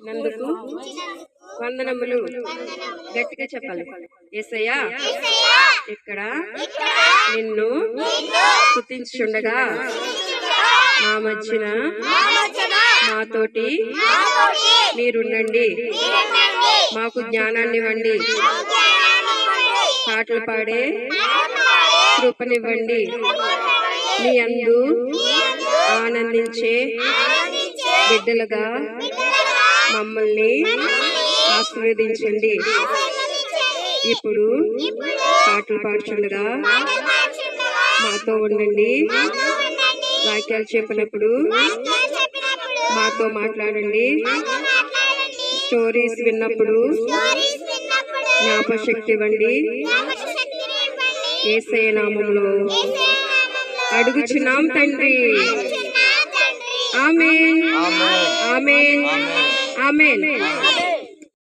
నందుకు వందనములు. గట్టిగా చెప్పాలి. యేసయ్యా ఇక్కడ నిన్ను స్తుతించుండగా మా మధ్యన మాతోటి మీరుండండి. మాకు జ్ఞానాన్ని ఇవ్వండి. పాటలు పాడే కృపనివ్వండి. మీ అందు ఆనందించే బిడ్డలుగా మమ్మల్ని ఆశీర్వదించండి. ఇప్పుడు పాటలు పాడుచుండగా మాతో ఉండండి. వాక్యాలు చెప్పినప్పుడు మాతో మాట్లాడండి. స్టోరీస్ విన్నప్పుడు జ్ఞాపశక్తి ఇవ్వండి. యేసయ్య నామములో అడుగుచున్నాం తండ్రి. ఆమేన్, ఆమేన్, ఆమేన్.